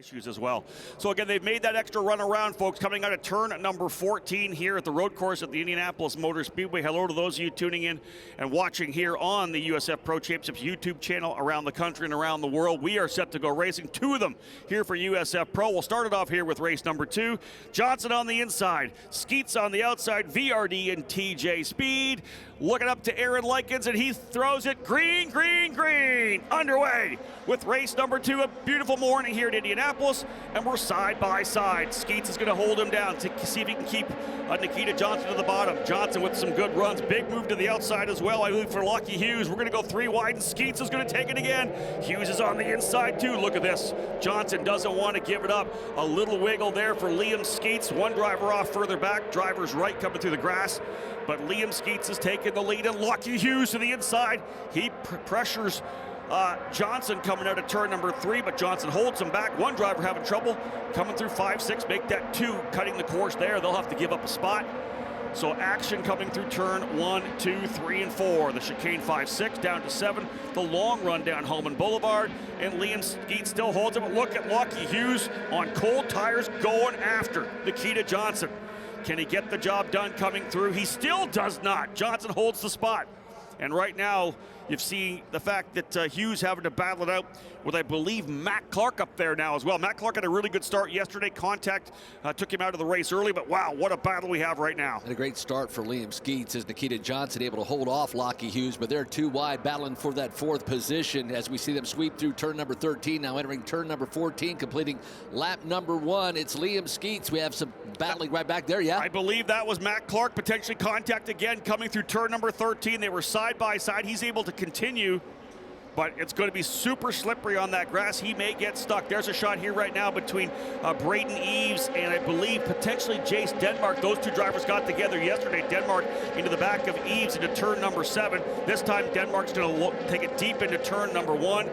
issues as well. So again, they've made that extra run around, folks, coming out of turn number 14 here at the road course at the Indianapolis Motor Speedway. Hello to those of you tuning in and watching here on the USF Pro Championships YouTube channel around the country and around the world. We are set to go racing, two of them here for USF Pro. We'll start it off here with race number 2. Johnson on the inside, Skeets on the outside, VRD and TJ Speed. Looking up to Aaron Likens, and he throws it green, green, green. Underway with race number 2. A beautiful morning here at Indianapolis, and we're side by side. Skeets is going to hold him down to see if he can keep Nikita Johnson to the bottom. Johnson with some good runs. Big move to the outside as well, I believe, for Lockie Hughes. We're going to go 3 wide, and Skeets is going to take it again. Hughes is on the inside, too. Look at this. Johnson doesn't want to give it up. A little wiggle there for Liam Skeets. One driver off further back. Driver's right coming through the grass. But Liam Skeets is taking the lead, and Lockie Hughes to the inside. He pressures Johnson coming out of turn number 3, but Johnson holds him back. One driver having trouble coming through 5-6, make that 2, cutting the course there. They'll have to give up a spot. So action coming through turn 1, 2, 3, and 4. The chicane 5-6 down to 7. The long run down Holman Boulevard, and Liam Skeets still holds him. But look at Lockie Hughes on cold tires going after Nikita Johnson. Can he get the job done coming through? He still does not. Johnson holds the spot. And right now, you've seen the fact that Hughes having to battle it out with, I believe, Matt Clark up there now as well. Matt Clark had a really good start yesterday. Contact took him out of the race early, but wow, what a battle we have right now. And a great start for Liam Skeets as Nikita Johnson able to hold off Lockie Hughes, but they're 2 wide battling for that 4th position as we see them sweep through turn number 13, now entering turn number 14, completing lap number 1. It's Liam Skeets. We have some battling right back there, yeah? I believe that was Matt Clark, potentially contact again coming through turn number 13. They were side by side. He's able to continue, but it's going to be super slippery on that grass. He may get stuck. There's a shot here right now between Braden Eves and I believe potentially Jace Denmark. Those 2 drivers got together yesterday. Denmark into the back of Eves into turn number 7. This time Denmark's going to take it deep into turn number 1.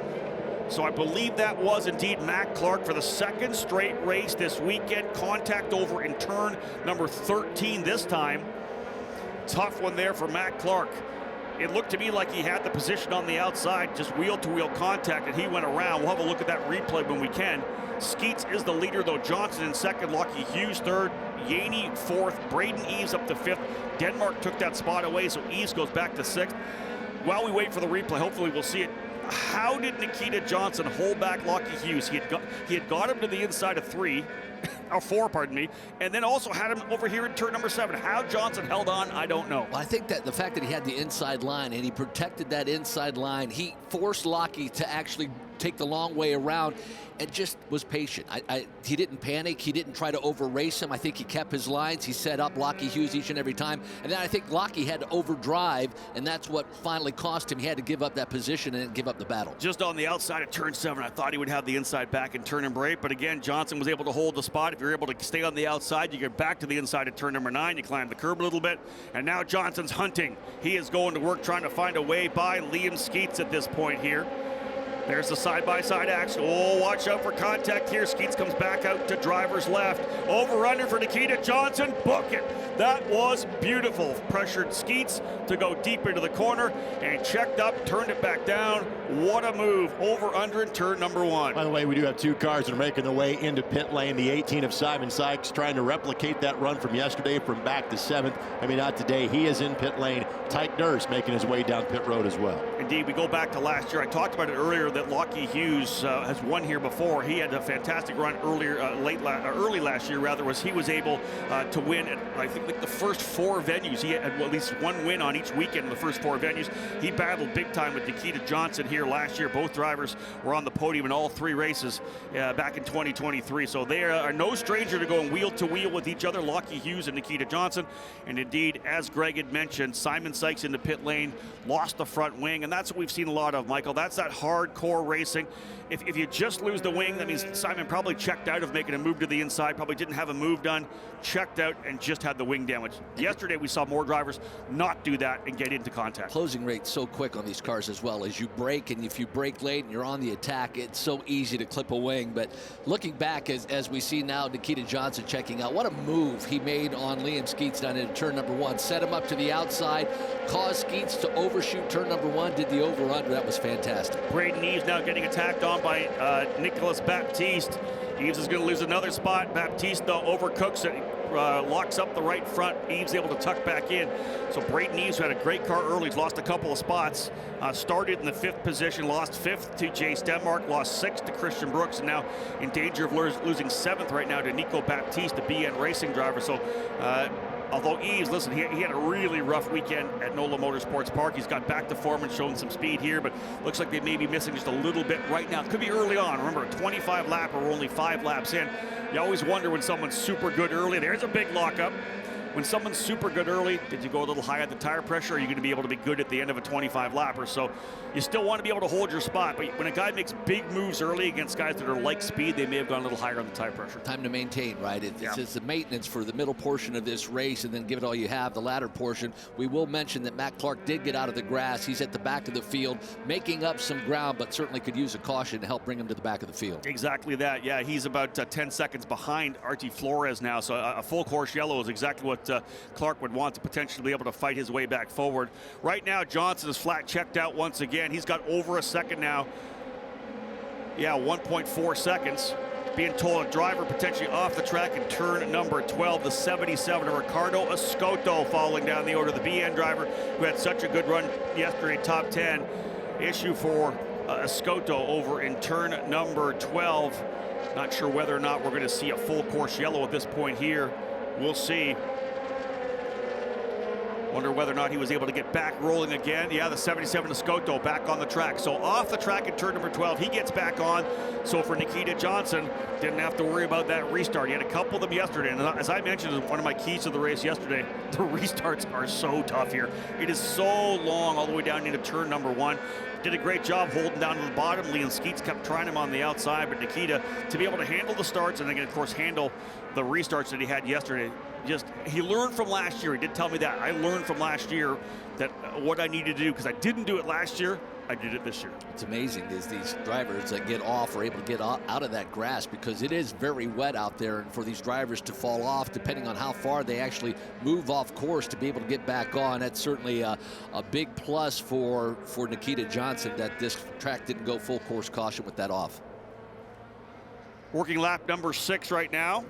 So I believe that was indeed Matt Clark for the 2nd straight race this weekend. Contact over in turn number 13 this time. Tough one there for Matt Clark. It looked to me like he had the position on the outside, just wheel-to-wheel contact, and he went around. We'll have a look at that replay when we can. Skeets is the leader, though. Johnson in 2nd, Lockie Hughes 3rd, Yaney 4th, Braden Eves up to 5th. Denmark took that spot away, so Eves goes back to 6th. While we wait for the replay, hopefully we'll see it. How did Nikita Johnson hold back Lockie Hughes? He had got him to the inside of 3, or 4, pardon me, and then also had him over here in turn number 7. How Johnson held on, I don't know. Well, I think that the fact that he had the inside line and he protected that inside line, he forced Lockie to actually take the long way around and just was patient. He didn't panic. He didn't try to over-race him. I think he kept his lines. He set up Lockie Hughes each and every time. And then I think Lockie had to overdrive, and that's what finally cost him. He had to give up that position and give up the battle. Just on the outside of turn 7, I thought he would have the inside back in turn number 8. But again, Johnson was able to hold the spot. If you're able to stay on the outside, you get back to the inside of turn number 9. You climb the curb a little bit. And now Johnson's hunting. He is going to work trying to find a way by Liam Skeets at this point here. There's the side-by-side action. Oh, watch out for contact here. Skeets comes back out to driver's left. Over-under for Nikita Johnson. Book it. That was beautiful. Pressured Skeets to go deep into the corner and checked up, turned it back down. What a move. Over-under in turn number 1. By the way, we do have 2 cars that are making their way into pit lane. The 18 of Simon Sykes trying to replicate that run from yesterday from back to 7th. I mean, not today. He is in pit lane. Tyke Nurse making his way down pit road as well. Indeed, we go back to last year. I talked about it earlier that Lockie Hughes has won here before. He had a fantastic run earlier, early last year, rather, was he was able to win at, I think, like the first 4 venues. He had at least 1 win on each weekend in the first 4 venues. He battled big time with Nikita Johnson here last year. Both drivers were on the podium in all 3 races back in 2023. So they are no stranger to going wheel to wheel with each other, Lockie Hughes and Nikita Johnson. And indeed, as Greg had mentioned, Simon Sykes in the pit lane, lost the front wing, and that's what we've seen a lot of, Michael. That's that hardcore racing. If you just lose the wing, that means Simon probably checked out of making a move to the inside, probably didn't have a move done, checked out, and just had the wing damage. Yesterday, we saw more drivers not do that and get into contact. Closing rate so quick on these cars as well. As you brake, and if you brake late and you're on the attack, it's so easy to clip a wing. But looking back, as we see now, Nikita Johnson checking out, what a move he made on Liam Skeets down in turn number 1. Set him up to the outside, caused Skeets to overshoot turn number 1, did the over-under. That was fantastic. Braden Eves now getting attacked on by Nicholas Baptiste. Eves is going to lose another spot. Baptiste, though, overcooks it. Locks up the right front. Eves able to tuck back in. So Braden Eves, who had a great car early, he's lost a couple of spots. Started in the 5th position, lost 5th to Jace Denmark, lost 6th to Christian Brooks, and now in danger of losing 7th right now to Nico Baptiste, the BN Racing driver. So although Eves, listen, he had a really rough weekend at NOLA Motorsports Park. He's got back to form and shown some speed here, but looks like they may be missing just a little bit right now. Could be early on. Remember, a 25 lap or only 5 laps in. You always wonder when someone's super good early. There's a big lockup. When someone's super good early, did you go a little high at the tire pressure? Or are you going to be able to be good at the end of a 25 lapper? So you still want to be able to hold your spot. But when a guy makes big moves early against guys that are like speed, they may have gone a little higher on the tire pressure. Time to maintain, right? It's just the maintenance for the middle portion of this race, and then give it all you have, the latter portion. We will mention that Matt Clark did get out of the grass. He's at the back of the field, making up some ground, but certainly could use a caution to help bring him to the back of the field. Exactly that. Yeah, he's about 10 seconds behind Artie Flores now. So a full course yellow is exactly what Clark would want to potentially be able to fight his way back forward. Right now, Johnson is flat checked out once again. He's got over a second now. Yeah, 1.4 seconds. Being told a driver potentially off the track in turn number 12, the 77 of Ricardo Escoto falling down the order. The BN driver who had such a good run yesterday, top 10. Issue for Escoto over in turn number 12. Not sure whether or not we're going to see a full course yellow at this point here. We'll see. Wonder whether or not he was able to get back rolling again. Yeah, the 77 Escoto back on the track. So off the track at turn number 12, he gets back on. So for Nikita Johnson, didn't have to worry about that restart. He had a couple of them yesterday. And as I mentioned, one of my keys to the race yesterday, the restarts are so tough here. It is so long all the way down into turn number 1. Did a great job holding down to the bottom. Leon Skeets kept trying him on the outside, but Nikita, to be able to handle the starts and then, of course, handle the restarts that he had yesterday, he learned from last year. He did tell me that. I learned from last year that what I needed to do, because I didn't do it last year, I did it this year. It's amazing is these drivers that get off are able to get out of that grass, because it is very wet out there, and for these drivers to fall off, depending on how far they actually move off course to be able to get back on, that's certainly a big plus for Nikita Johnson that this track didn't go full course caution with that off. Working lap number 6 right now.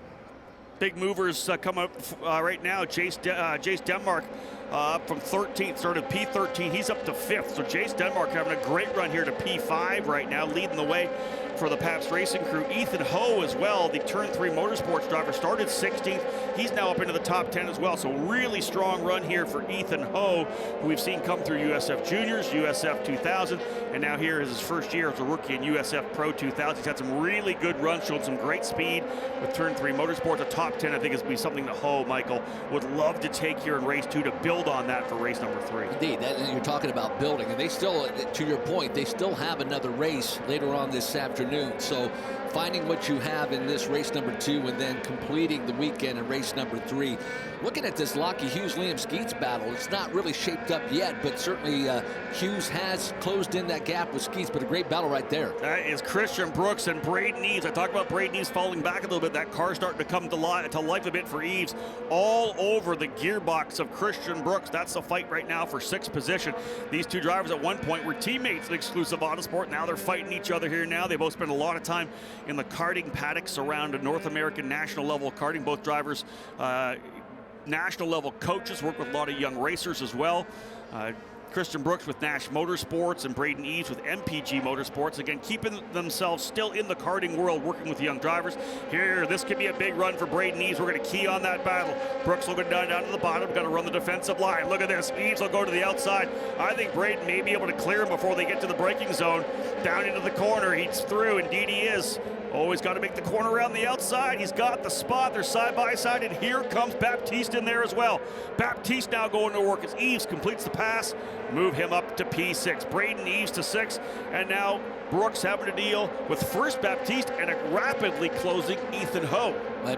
Big movers come up right now. Jace Denmark up from 13th, started P13. He's up to 5th. So Jace Denmark having a great run here to P5 right now, leading the way for the Pabst Racing crew. Ethan Ho as well, the Turn 3 Motorsports driver, started 16th. He's now up into the top 10 as well. So really strong run here for Ethan Ho, who we've seen come through USF Juniors, USF 2000, and now here is his first year as a rookie in USF Pro 2000. He's had some really good runs, showed some great speed with Turn 3 Motorsports. A top 10, I think, is going to be something that Ho, Michael, would love to take here in race 2 to build on that for race number 3. Indeed, you're talking about building, and they still, to your point, they still have another race later on this afternoon. So finding what you have in this race number 2 and then completing the weekend in race number 3. Looking at this Lockie Hughes-Liam Skeets battle, it's not really shaped up yet, but certainly Hughes has closed in that gap with Skeets, but a great battle right there. That is Christian Brooks and Braden Eves. I talked about Braden Eves falling back a little bit. That car starting to come to life a bit for Eves. All over the gearbox of Christian Brooks. That's the fight right now for 6th position. These two drivers at one point were teammates in Exclusive Autosport. Now they're fighting each other here now. They both spend a lot of time in the karting paddocks around North American national level karting. Both drivers national level coaches, work with a lot of young racers as well. Christian Brooks with Nash Motorsports and Braden Eves with MPG Motorsports. Again, keeping themselves still in the karting world, working with young drivers. Here, this could be a big run for Braden Eves. We're going to key on that battle. Brooks will go down to the bottom. Got to run the defensive line. Look at this. Eves will go to the outside. I think Braden may be able to clear him before they get to the braking zone. Down into the corner. He's through. Indeed, he is. Always got to make the corner around the outside. He's got the spot. They're side by side, and here comes Baptiste in there as well. Baptiste now going to work as Eves completes the pass. Move him up to P6. Braden Eves to 6, and now Brooks having to deal with first Baptiste and a rapidly closing Ethan Ho.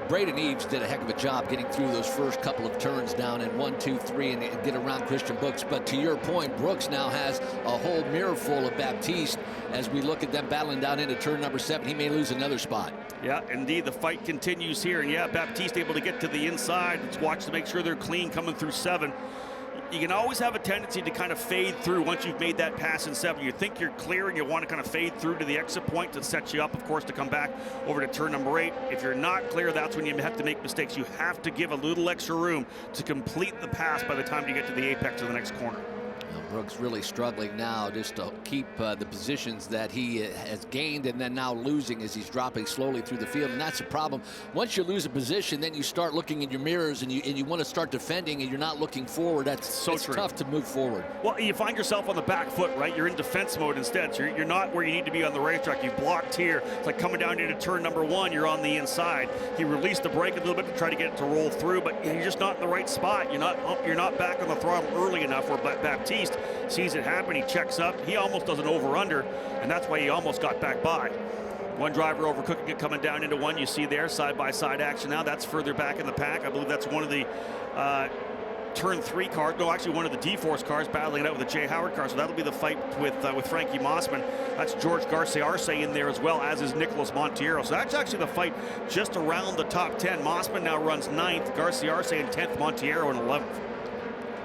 Braden Eves did a heck of a job getting through those first couple of turns down in 1, 2, 3 and get around Christian Brooks. But to your point, Brooks now has a whole mirror full of Baptiste as we look at them battling down into turn number 7. He may lose another spot. Yeah, indeed, the fight continues here. And yeah, Baptiste able to get to the inside. Let's watch to make sure they're clean coming through 7. you can always have a tendency to kind of fade through once you've made that pass in 7. You think you're clear and you want to kind of fade through to the exit point to set you up, of course, to come back over to turn number 8. If you're not clear, that's when you have to make mistakes. You have to give a little extra room to complete the pass by the time you get to the apex of the next corner. Brooks really struggling now just to keep the positions that he has gained, and then now losing as he's dropping slowly through the field. And that's a problem. Once you lose a position, then you start looking in your mirrors and you want to start defending, and you're not looking forward. It's tough to move forward. Well, you find yourself on the back foot, right? You're in defense mode instead. So you're not where you need to be on the racetrack. You blocked here. It's like coming down into turn number 1. You're on the inside. He released the brake a little bit to try to get it to roll through, but you're just not in the right spot. You're not back on the throttle early enough where Baptiste sees it happen. He checks up. He almost does an over-under, and that's why he almost got back by. One driver overcooking it coming down into 1. You see there side-by-side action now. That's further back in the pack. I believe that's one of the turn 3 cars. No, actually one of the D-Force cars battling it out with the Jay Howard car. So that'll be the fight with Frankie Mossman. That's George Garcia-Arce in there as well, as is Nicholas Montiero. So that's actually the fight just around the top 10. Mossman now runs 9th, Garcia-Arce in 10th, Montiero in 11th.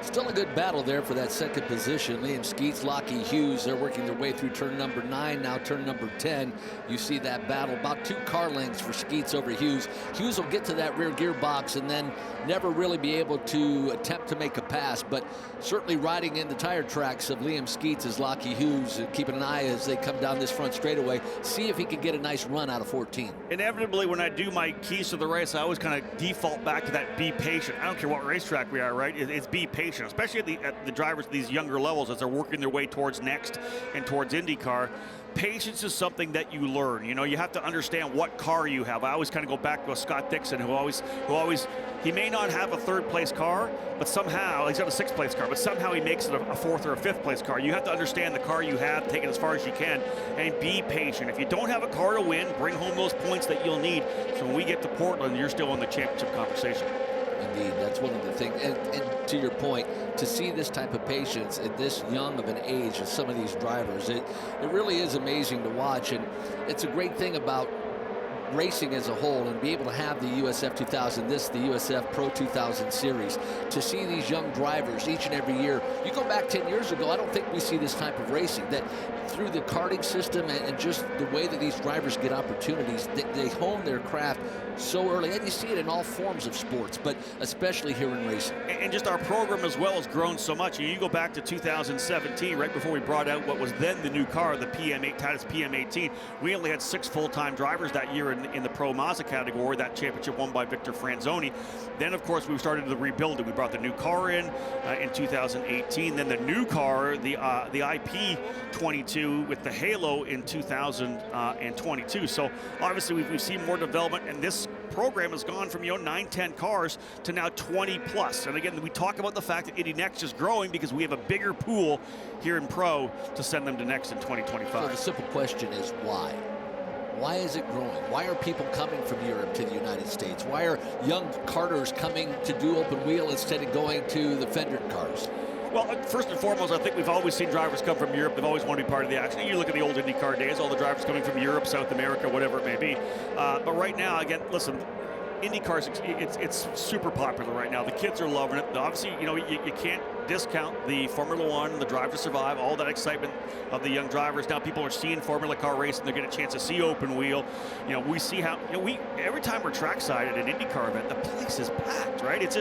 Still a good battle there for that second position. Liam Skeets, Lockie Hughes, they're working their way through turn number 9, now turn number 10. You see that battle, about 2 car lengths for Skeets over Hughes. Hughes will get to that rear gearbox and then never really be able to attempt to make a pass, but certainly riding in the tire tracks of Liam Skeets is Lockie Hughes, keeping an eye as they come down this front straightaway, see if he can get a nice run out of 14. Inevitably, when I do my keys to the race, I always kind of default back to that be patient. I don't care what racetrack we are, right? It's be patient, especially at the drivers at these younger levels as they're working their way towards next and towards IndyCar. Patience is something that you learn. You have to understand what car you have. I always kind of go back to Scott Dixon, who always, he may not have a 3rd place car, but somehow, he's got a 6th place car, but somehow he makes it a 4th or a 5th place car. You have to understand the car you have, take it as far as you can, and be patient. If you don't have a car to win, bring home those points that you'll need. So when we get to Portland, you're still in the championship conversation. Indeed, that's one of the things. And to your point, to see this type of patience at this young of an age of some of these drivers, it really is amazing to watch. And it's a great thing about racing as a whole, and be able to have the USF 2000, the USF Pro 2000 series, to see these young drivers each and every year. You go back 10 years ago, I don't think we see this type of racing. That through the karting system and just the way that these drivers get opportunities, they hone their craft so early, and you see it in all forms of sports, but especially here in racing. And just our program as well has grown so much. You go back to 2017, right before we brought out what was then the new car, the Titus PM18. We only had 6 full-time drivers that year in the Pro Mazda category. That championship won by Victor Franzoni. Then, of course, we started the rebuilding. We brought the new car in 2018. Then the new car, the IP22 with the Halo in 2022. So obviously we've seen more development, and this program has gone from 9-10 cars to now 20 plus. And again, we talk about the fact that Indy Next is growing because we have a bigger pool here in Pro to send them to Next in 2025. So the simple question is why? Why is it growing? Why are people coming from Europe to the United States? Why are young karters coming to do open wheel instead of going to the fendered cars? Well, first and foremost, I think we've always seen drivers come from Europe. They've always wanted to be part of the action. You look at the old IndyCar days, all the drivers coming from Europe, South America, whatever it may be. But right now, again, listen, IndyCars, it's super popular right now. The kids are loving it. Obviously, you can't discount the Formula One, the Drive to Survive, all that excitement of the young drivers. Now people are seeing Formula Car racing. They're getting a chance to see open wheel. We see how, every time we're trackside at an IndyCar event, the place is packed, right? It's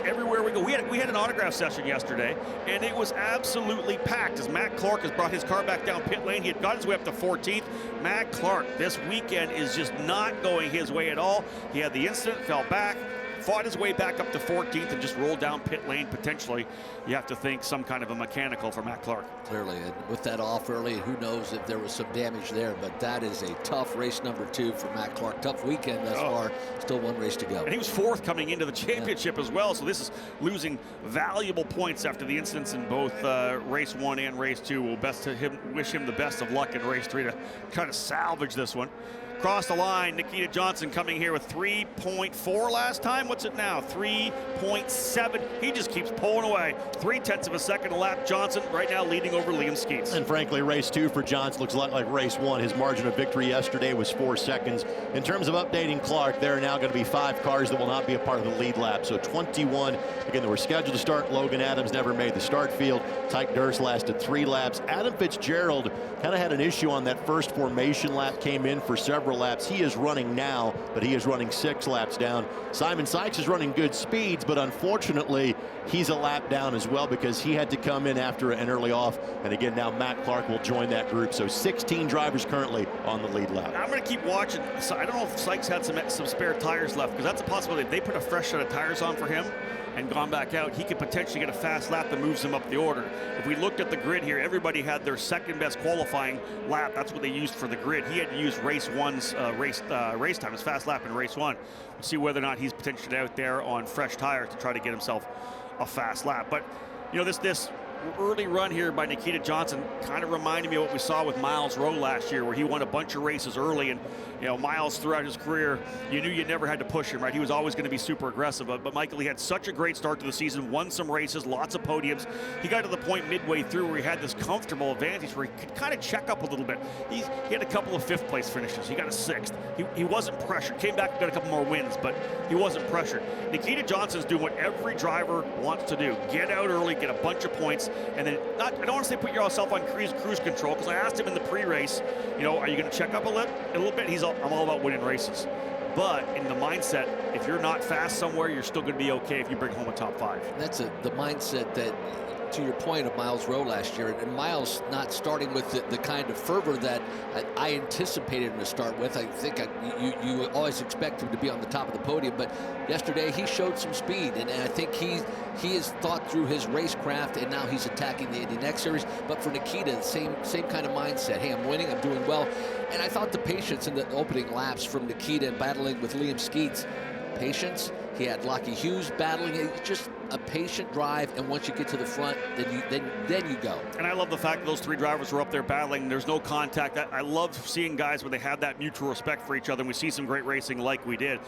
everywhere we go. We had an autograph session yesterday, and it was absolutely packed as Matt Clark has brought his car back down pit lane. He had got his way up to 14th. Matt Clark this weekend is just not going his way at all. He had the incident, fell back, fought his way back up to 14th, and just rolled down pit lane. Potentially, you have to think some kind of a mechanical for Matt Clark. Clearly, and with that off early, who knows if there was some damage there, but that is a tough race number 2 for Matt Clark. Tough weekend thus far, still 1 race to go. And he was 4th coming into the championship as well, so this is losing valuable points after the incidents in both race 1 and race 2. We'll wish him the best of luck in race 3 to kind of salvage this one. Across the line, Nikita Johnson coming here with 3.4 last time. What's it now? 3.7. He just keeps pulling away. 0.3 of a second a lap. Johnson right now leading over Liam Skeets. And frankly, race 2 for Johnson looks a lot like race 1. His margin of victory yesterday was 4 seconds. In terms of updating Clark, there are now going to be 5 cars that will not be a part of the lead lap. So 21, again, they were scheduled to start. Logan Adams never made the start field. Tyke Durst lasted 3 laps. Adam Fitzgerald kind of had an issue on that first formation lap, came in for several laps. He is running now, but he is running 6 laps down. Simon Sykes is running good speeds, but unfortunately, he's a lap down as well because he had to come in after an early off. And again, now Matt Clark will join that group. So 16 drivers currently on the lead lap. I'm going to keep watching. So I don't know if Sykes had some spare tires left, because that's a possibility. If they put a fresh set of tires on for him and gone back out, he could potentially get a fast lap that moves him up the order. If we looked at the grid here, everybody had their second best qualifying lap. That's what they used for the grid. He had to use race 1's race time, his fast lap in race 1. We'll see whether or not he's potentially out there on fresh tires to try to get himself a fast lap. But you know, this early run here by Nikita Johnson kind of reminded me of what we saw with Miles Rowe last year, where he won a bunch of races early. And you know, Miles throughout his career, you knew you never had to push him, right? He was always going to be super aggressive. But Michael, he had such a great start to the season, won some races, lots of podiums. He got to the point midway through where he had this comfortable advantage where he could kind of check up a little bit. He had a couple of 5th place finishes. He got a 6th. He wasn't pressured. Came back and got a couple more wins, but he wasn't pressured. Nikita Johnson's doing what every driver wants to do. Get out early, get a bunch of points, and then I don't want to say put yourself on cruise control, because I asked him in the pre-race, you know, are you going to check up a little bit? I'm all about winning races. But in the mindset, if you're not fast somewhere, you're still going to be okay if you bring home a top 5. That's the mindset that, to your point of Miles Rowe last year, and Miles not starting with the kind of fervor that I anticipated him to start with. I think you always expect him to be on the top of the podium, but yesterday he showed some speed, and I think he has thought through his racecraft, and now he's attacking the Indy Next Series. But for Nikita, the same kind of mindset. Hey, I'm winning, I'm doing well. And I thought the patience in the opening laps from Nikita and battling with Liam Skeets, patience. He had Lockie Hughes battling. Just a patient drive, and once you get to the front, then you go. And I love the fact that those 3 drivers were up there battling. There's no contact. I love seeing guys where they have that mutual respect for each other, and we see some great racing like we did.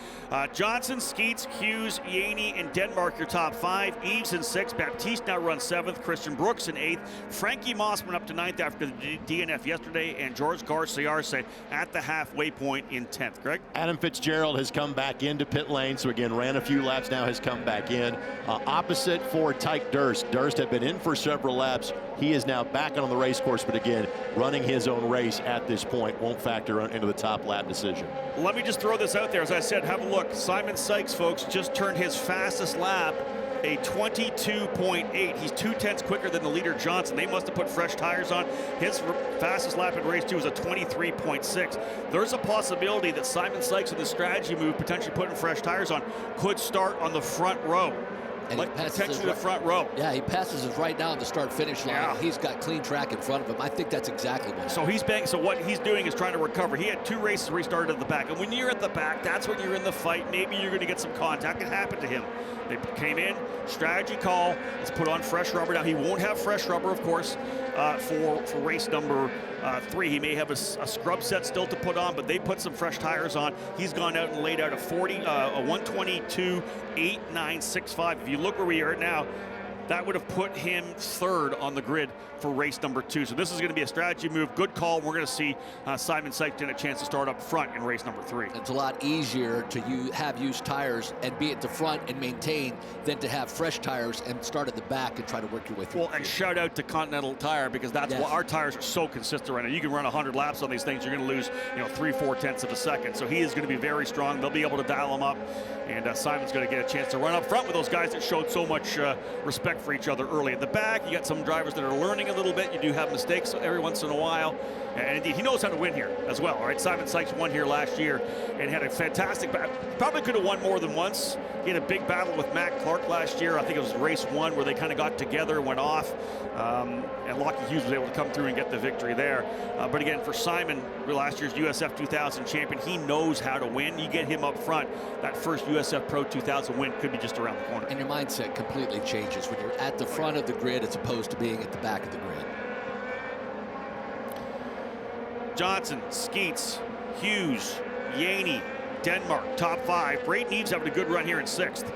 Johnson, Skeets, Hughes, Yaney, and Denmark your top 5. Eves in 6th. Baptiste now runs 7th. Christian Brooks in 8th. Frankie Mossman up to 9th after the DNF yesterday, and George Garcia at the halfway point in 10th. Greg? Adam Fitzgerald has come back into pit lane, so again, ran a few laps, now has come back in. Opposite for Tyke Durst. Durst had been in for several laps. He is now back on the race course, but again, running his own race at this point. Won't factor into the top lap decision. Let me just throw this out there. As I said, have a look. Simon Sykes, folks, just turned his fastest lap a 22.8. He's 0.2 quicker than the leader Johnson. They must have put fresh tires on. His fastest lap in race 2 was a 23.6. There's a possibility that Simon Sykes, with the strategy move, potentially putting fresh tires on, could start on the front row. And like potentially the front row. Yeah, he passes us right down the start-finish line. Yeah. He's got clean track in front of him. I think that's exactly what. So what he's doing is trying to recover. He had 2 races where he started at the back, and when you're at the back, that's when you're in the fight. Maybe you're going to get some contact. It happened to him. They came in, strategy call. Let's put on fresh rubber. Now he won't have fresh rubber, of course, for race number 3. He may have a scrub set still to put on, but they put some fresh tires on. He's gone out and laid out a 122.8965. If you look where we are now, that would have put him 3rd on the grid for race number 2. So this is going to be a strategy move. Good call. We're going to see Simon Sykes get a chance to start up front in race number 3. It's a lot easier to have used tires and be at the front and maintain than to have fresh tires and start at the back and try to work your way through. Well, and shout out to Continental Tire, because that's why our tires are so consistent right now. You can run 100 laps on these things, you're going to lose 3-4 of a second. So he is going to be very strong. They'll be able to dial him up, and Simon's going to get a chance to run up front with those guys that showed so much respect for each other early. At the back, you got some drivers that are learning a little bit. You do have mistakes every once in a while, and indeed he knows how to win here as well. All right, Simon Sykes won here last year and had a fantastic battle. Probably could have won more than once. He had a big battle with Matt Clark last year. I think it was race 1 where they kind of got together, went off, and Lockie Hughes was able to come through and get the victory there. But again, for Simon, last year's USF 2000 champion, he knows how to win. You get him up front, that first USF Pro 2000 win could be just around the corner. And your mindset completely changes when you're at the front of the grid as opposed to being at the back of the grid. Johnson, Skeets, Hughes, Yaney, Denmark, top 5. Braden Eves having a good run here in 6th.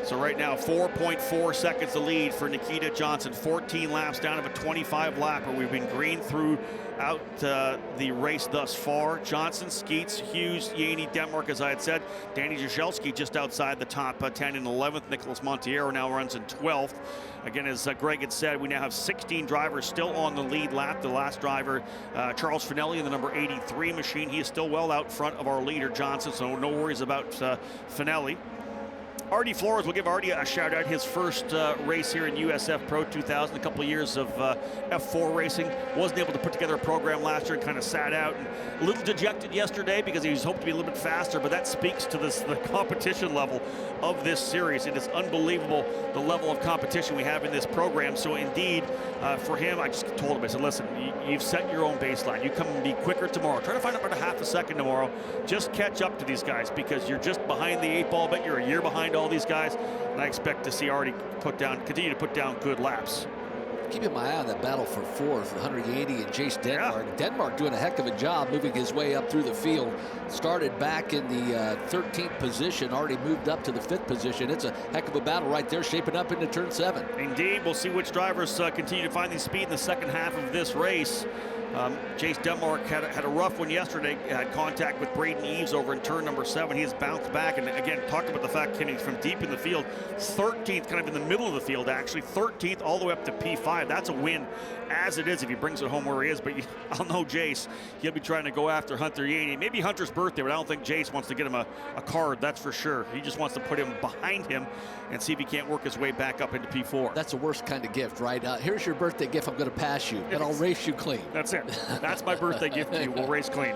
So right now, 4.4 seconds the lead for Nikita Johnson. 14 laps down of a 25 lapper. We've been green throughout the race thus far. Johnson, Skeets, Hughes, Yaney, Denmark, as I had said. Danny Jaschelski just outside the top 10 in 11th. Nicholas Monteiro now runs in 12th. Again, as Greg had said, we now have 16 drivers still on the lead lap. The last driver, Charles Finelli, in the number 83 machine. He is still well out front of our leader, Johnson, so no worries about Finelli. Artie Flores, we'll give Artie a shout out. His first race here in USF Pro 2000, a couple of years of F4 racing. Wasn't able to put together a program last year and kind of sat out. And a little dejected yesterday because he was hoping to be a little bit faster, but that speaks to the competition level of this series. It is unbelievable the level of competition we have in this program. So indeed, for him, I just told him, I said, listen, you've set your own baseline. You come and be quicker tomorrow. Try to find out about a half a second tomorrow. Just catch up to these guys because you're just behind the 8 ball, but you're a year behind all these guys, and I expect to see Artie continue to put down good laps. Keeping my eye on that battle for 4th, Hunter Yaney and Jace Denmark. Yeah. Denmark doing a heck of a job moving his way up through the field. Started back in the 13th position, already moved up to the 5th position. It's a heck of a battle right there, shaping up into turn 7. Indeed, we'll see which drivers continue to find the speed in the second half of this race. Jace Denmark had a rough one yesterday, had contact with Braden Eves over in turn number 7. He has bounced back, and again, talk about the fact, Kenny, from deep in the field, 13th, kind of in the middle of the field, actually, 13th all the way up to P5. That's a win as it is if he brings it home where he is, but I'll know Jace, he'll be trying to go after Hunter Yaney. Maybe Hunter's birthday, but I don't think Jace wants to get him a card, that's for sure. He just wants to put him behind him and see if he can't work his way back up into P4. That's the worst kind of gift, right? Here's your birthday gift, I'm going to pass you, but I'll race you clean. That's it. That's my birthday gift to you. We'll race clean.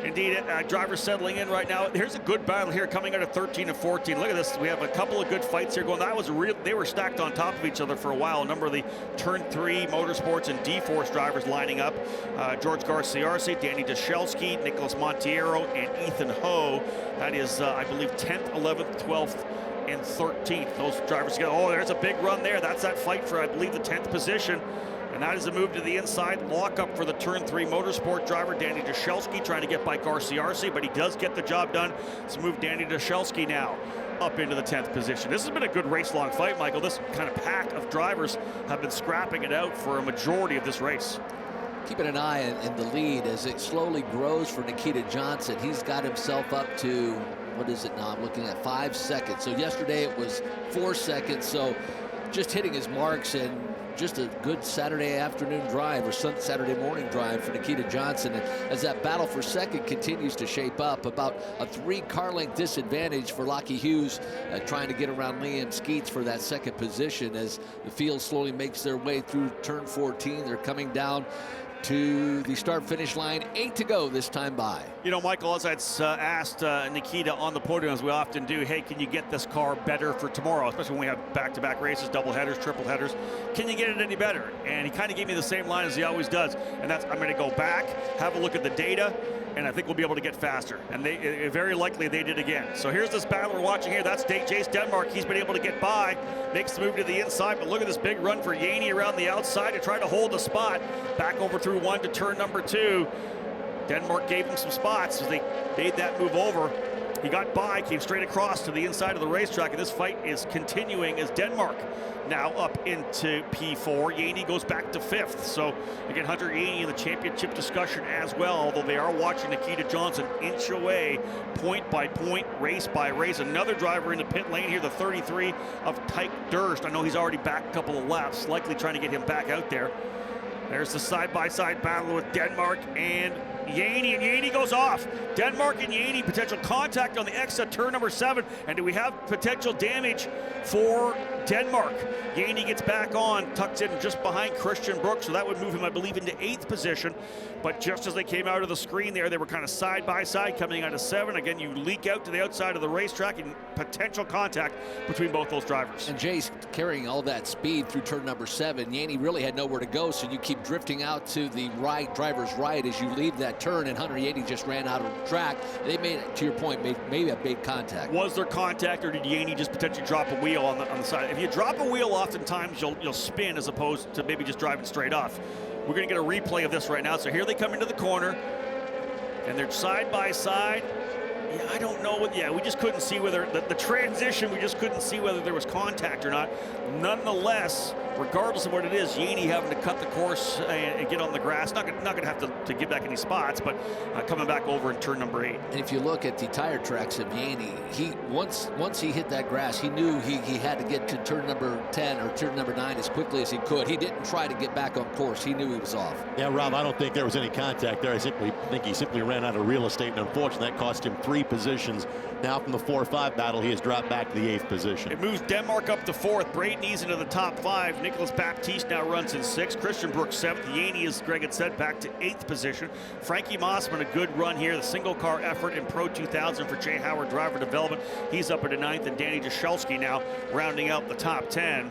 Indeed, drivers settling in right now. Here's a good battle here coming out of 13 and 14. Look at this. We have a couple of good fights here going. That was real. They were stacked on top of each other for a while. A number of the Turn 3 Motorsports and D-Force drivers lining up. George Garciarce, Danny Jaschelski, Nicholas Monteiro, and Ethan Ho. That is, I believe, 10th, 11th, 12th, and 13th. Those drivers together. Oh, there's a big run there. That's that fight for, I believe, the 10th position. And that is a move to the inside. Lock up for the Turn 3 Motorsport driver, Danny Jaschelski, trying to get by Garciarce, but he does get the job done. Let's move Danny Jaschelski now up into the 10th position. This has been a good race-long fight, Michael. This kind of pack of drivers have been scrapping it out for a majority of this race. Keeping an eye in the lead as it slowly grows for Nikita Johnson. He's got himself up to, what is it now? I'm looking at 5 seconds. So yesterday it was 4 seconds. So just hitting his marks, and just a good Saturday afternoon drive or Saturday morning drive for Nikita Johnson. And as that battle for second continues to shape up, about a 3-car length disadvantage for Lockie Hughes, trying to get around Liam Skeets for that second position as the field slowly makes their way through turn 14. They're coming down to the start-finish line. 8 to go this time by. You know, Michael, as I'd asked Nikita on the podium, as we often do, hey, can you get this car better for tomorrow, especially when we have back-to-back races, double headers, triple headers? Can you get it any better? And he kind of gave me the same line as he always does, and that's, I'm going to go back, have a look at the data, and I think we'll be able to get faster. And very likely they did again. So here's this battle we're watching here. That's Jace Denmark. He's been able to get by, makes the move to the inside, but look at this big run for Yaney around the outside to try to hold the spot. Back over through 1 to turn number 2. Denmark gave him some spots as they made that move over. He got by, came straight across to the inside of the racetrack, and this fight is continuing as Denmark now up into P4. Yaney goes back to 5th. So again, Hunter Yaney in the championship discussion as well, although they are watching Nikita Johnson inch away, point by point, race by race. Another driver in the pit lane here, the 33 of Tyke Durst. I know he's already back a couple of laps, likely trying to get him back out there. There's the side-by-side battle with Denmark and Yaney goes off. Denmark and Yaney, potential contact on the exit turn number 7. And do we have potential damage for Denmark? Yaney gets back on, tucks in just behind Christian Brooks, so that would move him, I believe, into 8th position. But just as they came out of the screen there, they were kind of side by side coming out of 7. Again, you leak out to the outside of the racetrack and potential contact between both those drivers. And Jace carrying all that speed through turn number 7. Yaney really had nowhere to go, so you keep drifting out to the right, driver's right, as you leave that turn, and Hunter Yaney just ran out of the track. They made, to your point, maybe a big contact. Was there contact, or did Yaney just potentially drop a wheel on the side? If you drop a wheel, oftentimes you'll spin as opposed to maybe just driving straight off. We're going to get a replay of this right now. So here they come into the corner, and they're side by side. Yeah, I don't know what, we just couldn't see whether, the transition, we just couldn't see whether there was contact or not. Nonetheless, regardless of what it is, Yaney having to cut the course and get on the grass. Not gonna have to give back any spots, but coming back over in turn number 8. And if you look at the tire tracks of Yaney, once he hit that grass, he knew he had to get to turn number 10 or turn number 9 as quickly as he could. He didn't try to get back on course. He knew he was off. Yeah, Rob, I don't think there was any contact there. I think he simply ran out of real estate, and unfortunately that cost him 3 positions. Now from the 4-5 battle, he has dropped back to the 8th position. It moves Denmark up to 4th. Braden Ease into the top 5. Nicholas Baptiste now runs in 6th. Christian Brooks 7th. Yaney, as Greg had said, back to 8th position. Frankie Mossman, a good run here. The single car effort in Pro 2000 for Jay Howard Driver Development. He's up into 9th, and Danny Jashelski now rounding out the top 10.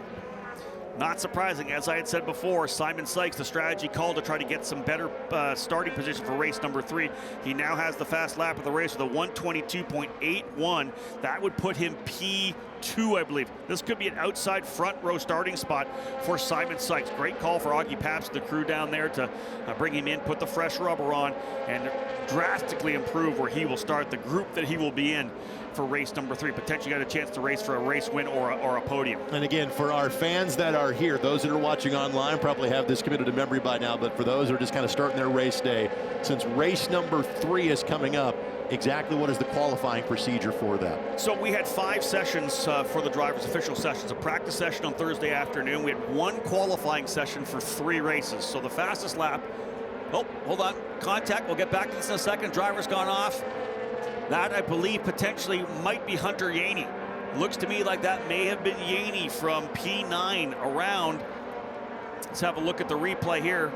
Not surprising, as I had said before, Simon Sykes, the strategy call to try to get some better starting position for race number 3. He now has the fast lap of the race with a 1:22.81. That would put him P2, I believe. This could be an outside front row starting spot for Simon Sykes. Great call for Augie Paps, the crew down there, to bring him in, put the fresh rubber on, and drastically improve where he will start, the group that he will be in for race number 3. Potentially got a chance to race for a race win or a podium. And again, for our fans that are here, those that are watching online probably have this committed to memory by now, but for those who are just kind of starting their race day, since race number 3 is coming up, exactly what is the qualifying procedure for that? So we had 5 sessions for the drivers, official sessions. A practice session on Thursday afternoon. We had 1 qualifying session for 3 races. So the fastest lap, oh, hold on, contact, we'll get back to this in a second. Driver's gone off. That, I believe, potentially might be Hunter Yaney. Looks to me like that may have been Yaney from P9 around. Let's have a look at the replay here.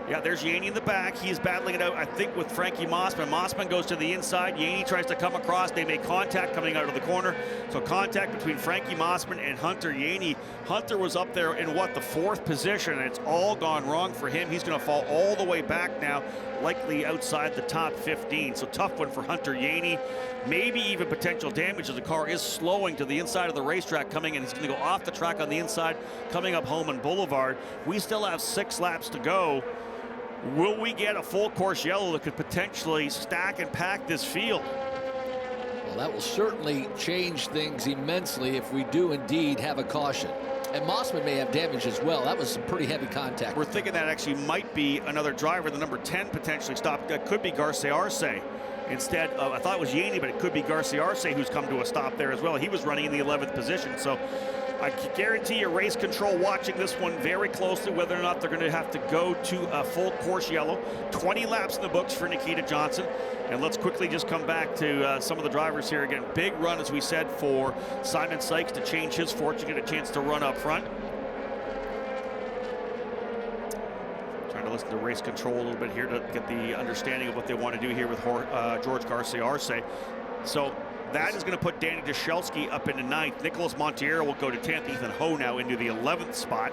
Yeah, there's Yaney in the back. He is battling it out, I think, with Frankie Mossman. Mossman goes to the inside. Yaney tries to come across. They make contact coming out of the corner. So contact between Frankie Mossman and Hunter Yaney. Hunter was up there in, what, the 4th position, and it's all gone wrong for him. He's going to fall all the way back now, likely outside the top 15. So tough one for Hunter Yaney. Maybe even potential damage as the car is slowing to the inside of the racetrack coming, and he's going to go off the track on the inside, coming up Holman Boulevard. We still have 6 laps to go. Will we get a full course yellow that could potentially stack and pack this field? Well, that will certainly change things immensely if we do indeed have a caution. And Mossman may have damage as well. That was some pretty heavy contact. We're thinking that actually might be another driver. The number 10 potentially stopped. That could be Garcia Arce. Instead of, I thought it was Yaney, but it could be Garcia Arce who's come to a stop there as well. He was running in the 11th position. So I guarantee you race control watching this one very closely, whether or not they're going to have to go to a full course yellow. 20 laps in the books for Nikita Johnson. And let's quickly just come back to some of the drivers here again. Big run, as we said, for Simon Sykes to change his fortune, get a chance to run up front. Trying to listen to race control a little bit here to get the understanding of what they want to do here with George Garcia Arce. So that is going to put Danny Jashelski up into 9th. Nicholas Montiero will go to 10th. Ethan Ho now into the 11th spot.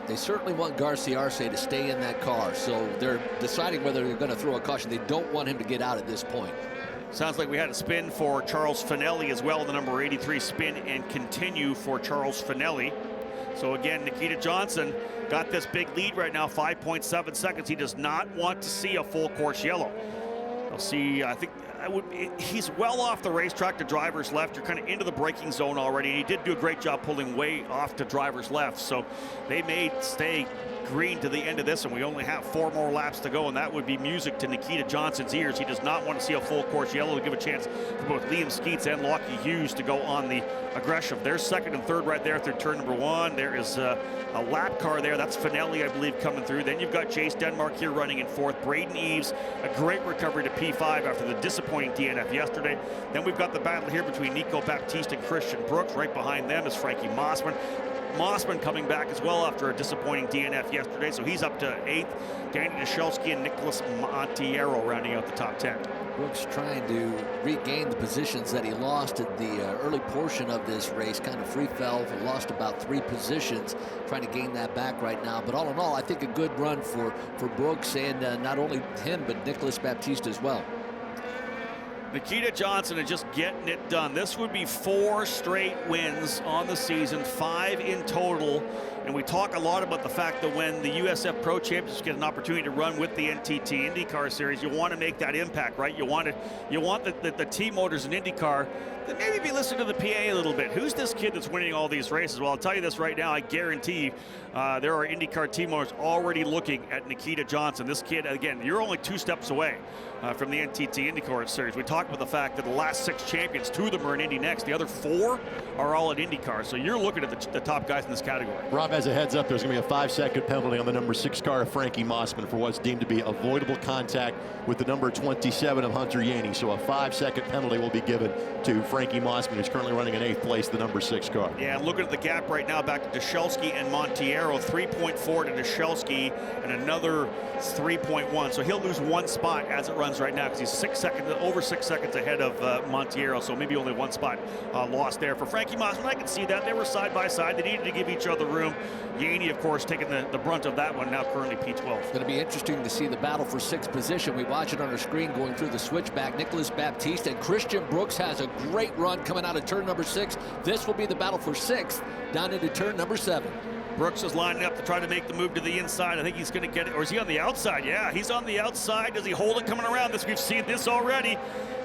They certainly want Garcia Arce to stay in that car, so they're deciding whether they're going to throw a caution. They don't want him to get out at this point. Sounds like we had a spin for Charles Finelli as well, the number 83 spin and continue for Charles Finelli. So again, Nikita Johnson got this big lead right now, 5.7 seconds. He does not want to see a full course yellow. We'll see, I think he's well off the racetrack to driver's left. You're kind of into the braking zone already, and he did do a great job pulling way off to driver's left. So they may stay green to the end of this, and we only have 4 more laps to go, and that would be music to Nikita Johnson's ears. He does not want to see a full course yellow to give a chance for both Liam Skeets and Lockie Hughes to go on the aggression. There's 2nd and 3rd right there through turn number 1. There is a lap car there. That's Finelli, I believe, coming through. Then you've got Chase Denmark here running in 4th. Braden Eves, a great recovery to P5 after the disappointing DNF yesterday. Then we've got the battle here between Nico Baptiste and Christian Brooks. Right behind them is Frankie Mossman. Mossman coming back as well after a disappointing DNF yesterday, so he's up to 8th. Danny Jashelski and Nicholas Montiero rounding out the top 10. Brooks trying to regain the positions that he lost in the early portion of this race. Kind of free fell, lost about 3 positions, trying to gain that back right now. But all in all, I think a good run for Brooks, and not only him, but Nicholas Baptiste as well. Nikita Johnson is just getting it done. This would be 4 straight wins on the season, 5 in total And we talk a lot about the fact that when the USF Pro Championships get an opportunity to run with the NTT IndyCar Series, you want to make that impact, right? You want the team motors in IndyCar that maybe be listening to the PA a little bit. Who's this kid that's winning all these races? Well, I'll tell you this right now, I guarantee there are IndyCar team owners already looking at Nikita Johnson. This kid, again, you're only 2 steps away from the NTT IndyCar Series. We talked about the fact that the last 6 champions, 2 of them are in Indy next. The other 4 are all at IndyCar. So you're looking at the top guys in this category. Rob, as a heads up, there's going to be a 5-second penalty on the number 6 car of Frankie Mossman for what's deemed to be avoidable contact with the number 27 of Hunter Yaney. So a 5-second penalty will be given to Frankie Mossman, who's currently running in 8th place, the number 6 car. Yeah, looking at the gap right now back to Deshelski and Montiero, 3.4 to Deshelski and another 3.1. So he'll lose 1 spot as it runs right now because he's over 6 seconds ahead of Montiero. So maybe only 1 spot lost there for Frankie Mossman. I can see that. They were side by side. They needed to give each other room. Yaney, of course, taking the brunt of that one, now currently P12. It's going to be interesting to see the battle for 6th position. We watch it on our screen going through the switchback. Nicholas Baptiste and Christian Brooks has a great run coming out of turn number 6. This will be the battle for 6th down into turn number 7. Brooks is lining up to try to make the move to the inside. I think he's going to get it. Or is he on the outside? Yeah, he's on the outside. Does he hold it coming around this? We've seen this already.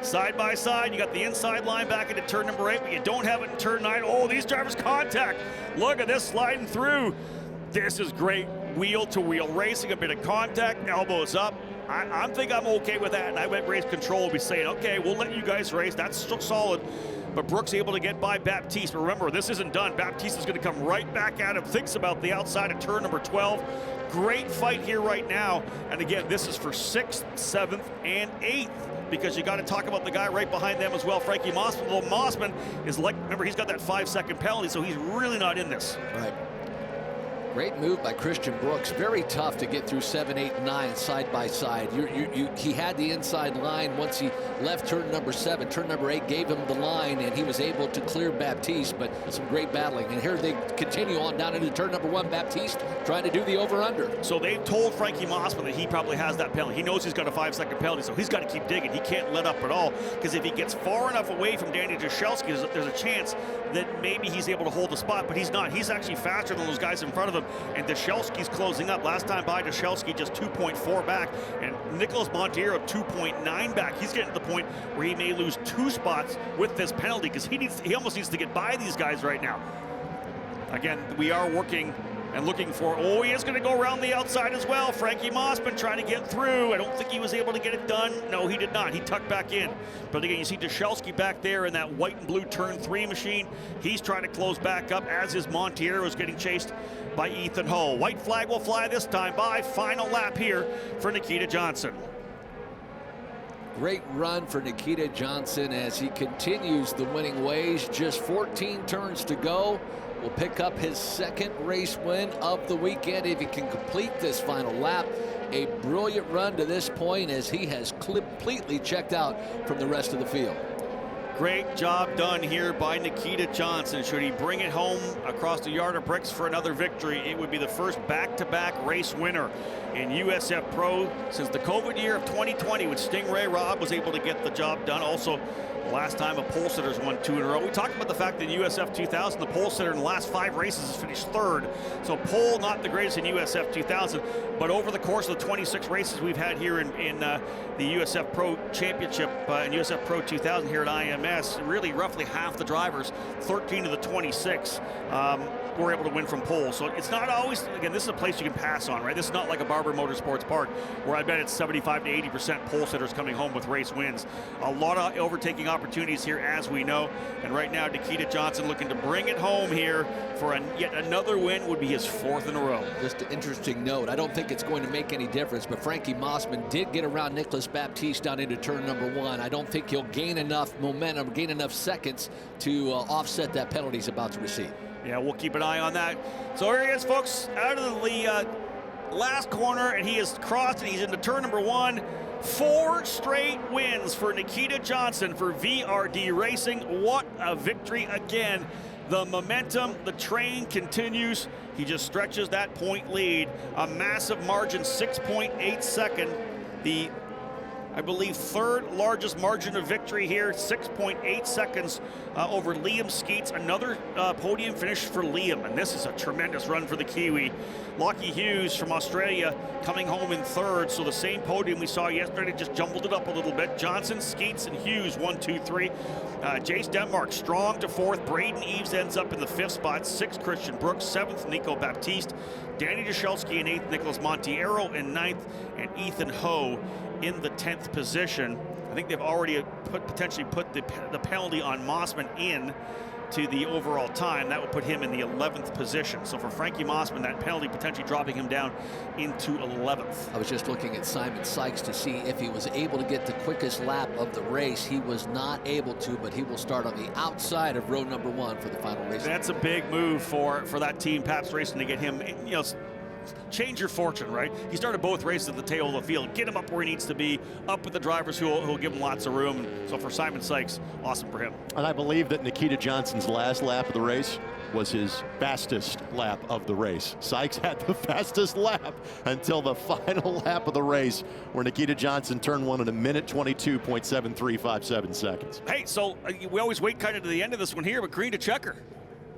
Side by side, you got the inside line back into turn number 8, but you don't have it in turn 9. Oh, these drivers contact. Look at this sliding through. This is great wheel-to-wheel racing, a bit of contact, elbows up. I think I'm okay with that, and I went race control. We'll be saying, okay, we'll let you guys race. That's still solid. But Brooks able to get by Baptiste. But remember, this isn't done. Baptiste is going to come right back at him. Thinks about the outside of turn number 12. Great fight here right now. And again, this is for 6th, 7th, and 8th. Because you got to talk about the guy right behind them as well, Frankie Mossman. Well, Mossman is like, remember, he's got that 5-second penalty, so he's really not in this. Right. Great move by Christian Brooks. Very tough to get through 7, 8, and 9 side by side. He had the inside line once he left turn number 7. Turn number 8 gave him the line, and he was able to clear Baptiste, but some great battling. And here they continue on down into turn number 1. Baptiste trying to do the over-under. So they've told Frankie Mossman that he probably has that penalty. He knows he's got a 5-second penalty, so he's got to keep digging. He can't let up at all, because if he gets far enough away from Danny Deshelski, there's a chance that maybe he's able to hold the spot, but he's not. He's actually faster than those guys in front of him, and Deshelski's closing up. Last time by, Deshelski just 2.4 back, and Nicholas Montiero 2.9 back. He's getting to the point where he may lose 2 spots with this penalty, because he almost needs to get by these guys right now. Again, we are working and looking for, oh, he is going to go around the outside as well. Frankie Mossman trying to get through. I don't think he was able to get it done. No, he did not. He tucked back in. But again, you see Deshelski back there in that white and blue turn 3 machine. He's trying to close back up, as is Montiero is getting chased by Ethan Ho. White flag will fly this time by. Final lap here for Nikita Johnson. Great run for Nikita Johnson as he continues the winning ways. Just 14 turns to go. Will pick up his 2nd race win of the weekend if he can complete this final lap. A brilliant run to this point as he has completely checked out from the rest of the field. Great job done here by Nikita Johnson. Should he bring it home across the yard of bricks for another victory, it would be the first back-to-back race winner in USF Pro since the COVID year of 2020, when Stingray Robb was able to get the job done. Also, last time a pole sitter's won 2 in a row. We talked about the fact that in USF 2000, the pole sitter in the last 5 races has finished 3rd. So pole not the greatest in USF 2000, but over the course of the 26 races we've had here in the USF Pro Championship and USF Pro 2000 here at IMS, really roughly half the drivers, 13 of the 26, were able to win from pole. So it's not always, again, this is a place you can pass on, right? This is not like a Barber Motorsports Park, where I bet it's 75 to 80% pole sitters coming home with race wins. A lot of overtaking opportunities here, as we know. And right now, Nikita Johnson looking to bring it home here for yet another win. Would be his 4th in a row. Just an interesting note. I don't think it's going to make any difference, but Frankie Mossman did get around Nicholas Baptiste down into turn number 1. I don't think he'll gain enough momentum, gain enough seconds to offset that penalty he's about to receive. Yeah, we'll keep an eye on that. So here he is, folks, out of the last corner, and he has crossed, and he's into turn number 1. 4 straight wins for Nikita Johnson for VRD Racing. What a victory again. The momentum, the train continues. He just stretches that point lead. A massive margin, 6.8 second. The I believe, third largest margin of victory here, 6.8 seconds over Liam Skeets. Another podium finish for Liam, and this is a tremendous run for the Kiwi. Lockie Hughes from Australia coming home in third, so the same podium we saw yesterday, just jumbled it up a little bit. Johnson, Skeets, and Hughes, 1, 2, 3. Jace Denmark strong to fourth. Braden Eves ends up in the fifth spot. Sixth, Christian Brooks. Seventh, Nico Baptiste. Danny Jashelski in eighth. Nicholas Montiero in ninth. And Ethan Ho in the 10th position. I think they've already potentially put the penalty on Mossman in to the overall time. That would put him in the 11th position. So for Frankie Mossman, that penalty potentially dropping him down into 11th. I was just looking at Simon Sykes to see if he was able to get the quickest lap of the race. He was not able to, but he will start on the outside of row number 1 for the final race. That's a big move for that team, Pabst Racing, to get him, you know, change your fortune, right? He started both races at the tail of the field. Get him up where he needs to be, up with the drivers who'll give him lots of room. So for Simon Sykes, awesome for him. And I believe that Nikita Johnson's last lap of the race was his fastest lap of the race. Sykes had the fastest lap until the final lap of the race, where Nikita Johnson turned one in a minute 22.7357 seconds. Hey, so we always wait kind of to the end of this one here, but green to checker.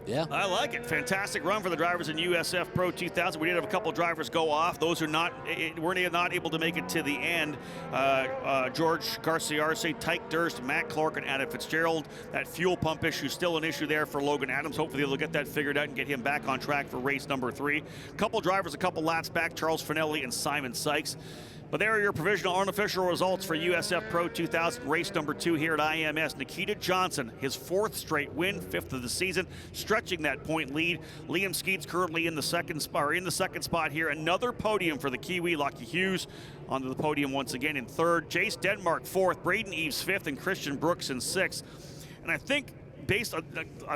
Yeah, I like it. Fantastic run for the drivers in USF Pro 2000. We did have a couple drivers go off. Those who weren't not able to make it to the end. George Garcia Arce, Tyke Durst, Matt Clark, and Adam Fitzgerald. That fuel pump issue still an issue there for Logan Adams. Hopefully they'll get that figured out and get him back on track for race number 3. Couple drivers a couple laps back, Charles Finelli and Simon Sykes. But there are your provisional unofficial results for USF Pro 2000 race number 2 here at IMS. Nikita Johnson, his 4th straight win, 5th of the season, stretching that point lead. Liam Skeets currently in the second spot here. Another podium for the Kiwi. Lockie Hughes onto the podium once again in 3rd. Jace Denmark 4th, Braden Eves 5th, and Christian Brooks in 6th. And I think, based on,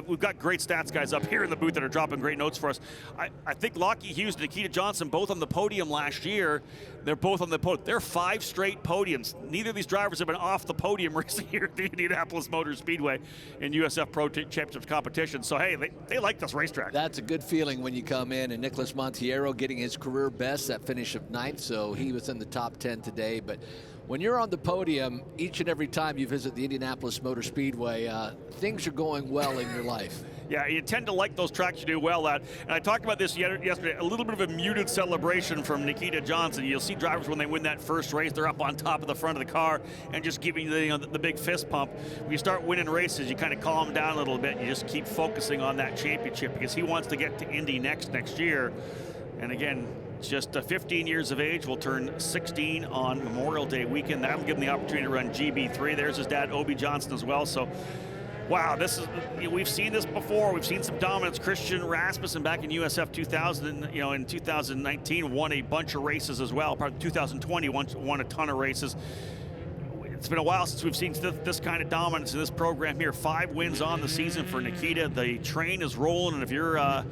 we've got great stats guys up here in the booth that are dropping great notes for us. I think Lockie Hughes and Nikita Johnson both on the podium last year. They're both on the podium. They're 5 straight podiums. Neither of these drivers have been off the podium racing here at the Indianapolis Motor Speedway in USF Pro Championships competition. So hey, they like this racetrack. That's a good feeling when you come in, and Nicholas Montiero getting his career best, that finish of 9th, so he was in the top 10 today. But when you're on the podium, each and every time you visit the Indianapolis Motor Speedway, things are going well in your life. Yeah, you tend to like those tracks you do well at. And I talked about this yesterday, a little bit of a muted celebration from Nikita Johnson. You'll see drivers when they win that first race, they're up on top of the front of the car and just giving the big fist pump. When you start winning races, you kind of calm down a little bit. And you just keep focusing on that championship because he wants to get to Indy next year. And again, just 15 years of age, will turn 16 on Memorial Day weekend. That'll give him the opportunity to run GB3. There's his dad, Obi Johnson, as well. So, wow, we've seen this before. We've seen some dominance. Christian Rasmussen back in USF 2000, in 2019 won a bunch of races as well. Probably 2020 won a ton of races. It's been a while since we've seen this kind of dominance in this program here. 5 wins on the season for Nikita. The train is rolling, and if you're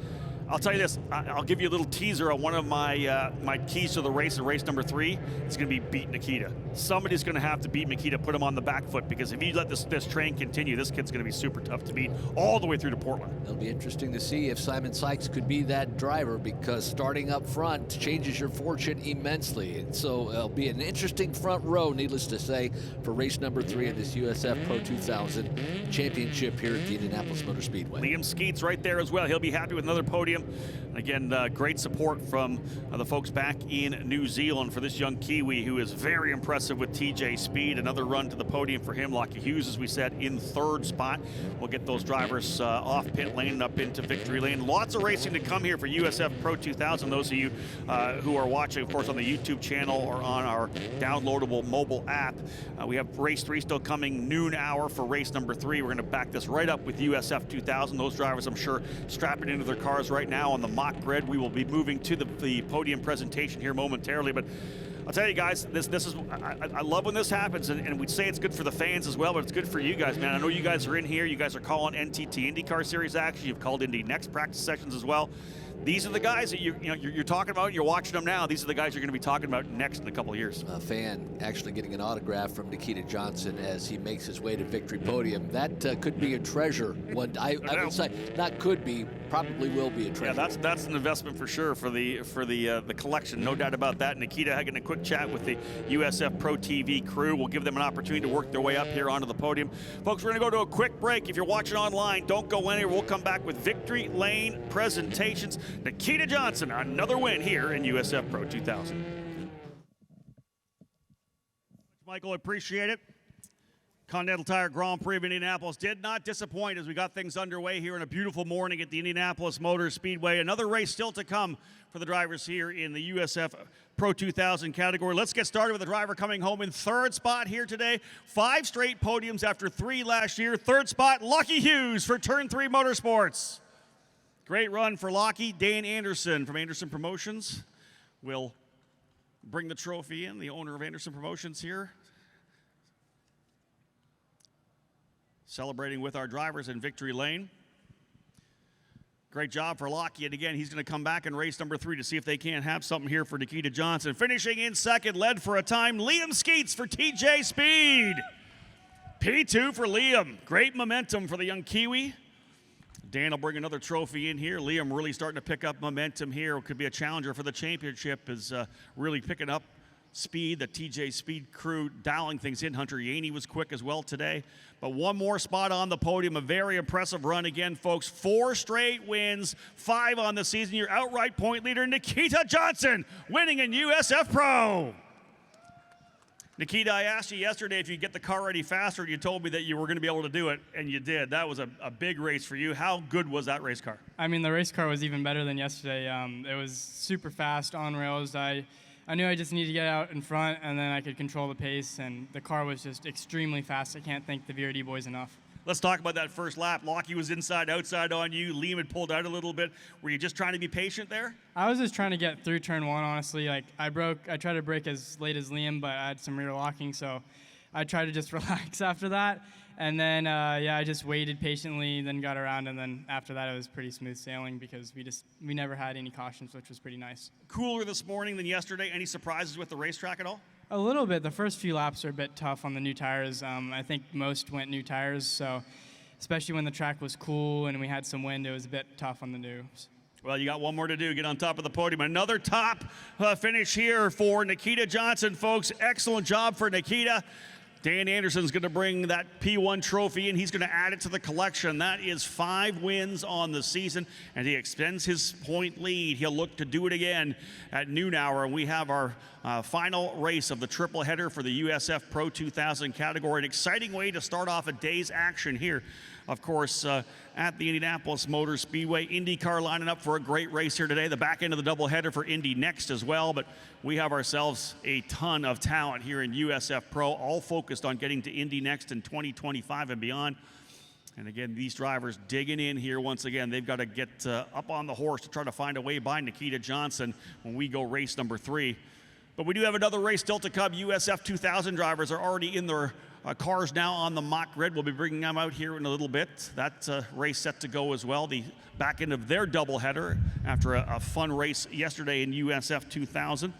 I'll tell you this, I'll give you a little teaser on one of my keys to the race in race number 3. It's going to be beat Nikita. Somebody's going to have to beat Nikita, put him on the back foot, because if you let this train continue, this kid's going to be super tough to beat all the way through to Portland. It'll be interesting to see if Simon Sykes could be that driver, because starting up front changes your fortune immensely. And so it'll be an interesting front row, needless to say, for race number 3 of this USF Pro 2000 championship here at the Indianapolis Motor Speedway. Liam Skeets right there as well. He'll be happy with another podium. Again, great support from the folks back in New Zealand for this young Kiwi, who is very impressive with TJ speed. Another run to the podium for him. Lockie Hughes, as we said, in 3rd spot. We'll get those drivers off pit lane and up into victory lane. Lots of racing to come here for USF Pro 2000. Those of you who are watching, of course, on the YouTube channel or on our downloadable mobile app. We have race 3 still coming, noon hour for race number 3. We're going to back this right up with USF 2000. Those drivers, I'm sure, strapping into their cars right now on the mock grid. We will be moving to the podium presentation here momentarily, but I'll tell you guys, this is I love when this happens, and we'd say it's good for the fans as well, but it's good for you guys, man. I know you guys are in here. You guys are calling NTT IndyCar Series action. You've called Indy Next practice sessions as well. these are the guys that you're talking about. You're watching them now. These are the guys you're going to be talking about next in a couple of years. A fan actually getting an autograph from Nikita Johnson as he makes his way to victory podium. That could be a treasure. I would say not could be, probably will be a treasure. Yeah, that's an investment for sure for the collection, no doubt about that. Nikita having a quick chat with the USF Pro TV crew will give them an opportunity to work their way up here onto the podium. Folks, we're going to go to a quick break. If you're watching online, don't go anywhere. We'll come back with Victory Lane presentations. Nikita Johnson, another win here in USF Pro 2000. Michael, appreciate it. Continental Tire Grand Prix of Indianapolis did not disappoint as we got things underway here in a beautiful morning at the Indianapolis Motor Speedway. Another race still to come for the drivers here in the USF Pro 2000 category. Let's get started with the driver coming home in third spot here today. 5 straight podiums after 3 last year. Third spot, Lockie Hughes for Turn 3 Motorsports. Great run for Lockie. Dane Anderson from Anderson Promotions will bring the trophy in, the owner of Anderson Promotions here. Celebrating with our drivers in victory lane. Great job for Lockie, and again, he's going to come back in race number 3 to see if they can't have something here for Nikita Johnson. Finishing in second, led for a time, Liam Skeets for TJ Speed. P2 for Liam. Great momentum for the young Kiwi. Dan will bring another trophy in here. Liam really starting to pick up momentum here. Could be a challenger for the championship, is really picking up speed. The TJ Speed crew dialing things in. Hunter Yaney was quick as well today. But one more spot on the podium. A very impressive run again, folks. 4 straight wins, 5 on the season. Your outright point leader, Nikita Johnson, winning in USF Pro. Nikita, I asked you yesterday if you get the car ready faster, and you told me that you were going to be able to do it, and you did. That was a big race for you. How good was that race car? I mean, the race car was even better than yesterday. It was super fast on rails. I knew I just needed to get out in front, and then I could control the pace, and the car was just extremely fast. I can't thank the VRD boys enough. Let's talk about that first lap. Lockie was inside, outside on you. Liam had pulled out a little bit. Were you just trying to be patient there? I was just trying to get through turn 1, honestly. Like, I tried to brake as late as Liam, but I had some rear locking, so I tried to just relax after that. And then, I just waited patiently, then got around, and then after that it was pretty smooth sailing because we never had any cautions, which was pretty nice. Cooler this morning than yesterday. Any surprises with the racetrack at all? A little bit. The first few laps are a bit tough on the new tires. I think most went new tires, so especially when the track was cool and we had some wind, it was a bit tough on the news. Well, you got one more to do. Get on top of the podium. Another top finish here for Nikita Johnson, folks. Excellent job for Nikita. Dan Anderson's going to bring that P1 trophy in. He's going to add it to the collection. That is 5 wins on the season, and he extends his point lead. He'll look to do it again at noon hour, and we have our final race of the triple header for the USF Pro 2000 category. An exciting way to start off a day's action here, of course, at the Indianapolis Motor Speedway. IndyCar lining up for a great race here today. The back end of the doubleheader for Indy next as well, but we have ourselves a ton of talent here in USF Pro, all focused on getting to Indy next in 2025 and beyond. And again, these drivers digging in here once again. They've got to get up on the horse to try to find a way by Nikita Johnson when we go race number 3. But we do have another race still to come. USF 2000 drivers are already in their cars now on the mock grid. We'll be bringing them out here in a little bit. That race set to go as well. The back end of their doubleheader after a fun race yesterday in USF 2000.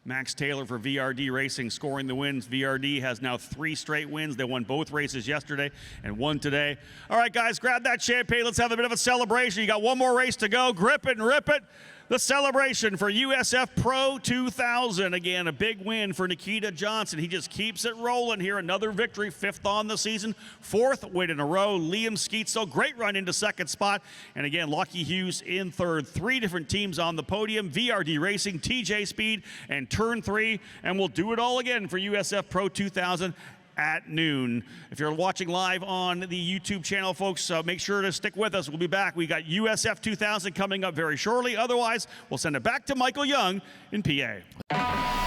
Max Taylor for VRD Racing scoring the wins. VRD has now 3 straight wins. They won both races yesterday and one today. All right, guys, grab that champagne. Let's have a bit of a celebration. You got one more race to go. Grip it and rip it. The celebration for USF Pro 2000. Again, a big win for Nikita Johnson. He just keeps it rolling here. Another victory, 5th on the season, 4th win in a row. Liam Skeets, great run into 2nd spot. And again, Lockie Hughes in 3rd. 3 different teams on the podium. VRD Racing, TJ Speed, and Turn 3. And we'll do it all again for USF Pro 2000 at noon. If you're watching live on the YouTube channel, folks, make sure to stick with us. We'll be back. We got USF 2000 coming up very shortly. Otherwise, we'll send it back to Michael Young in PA.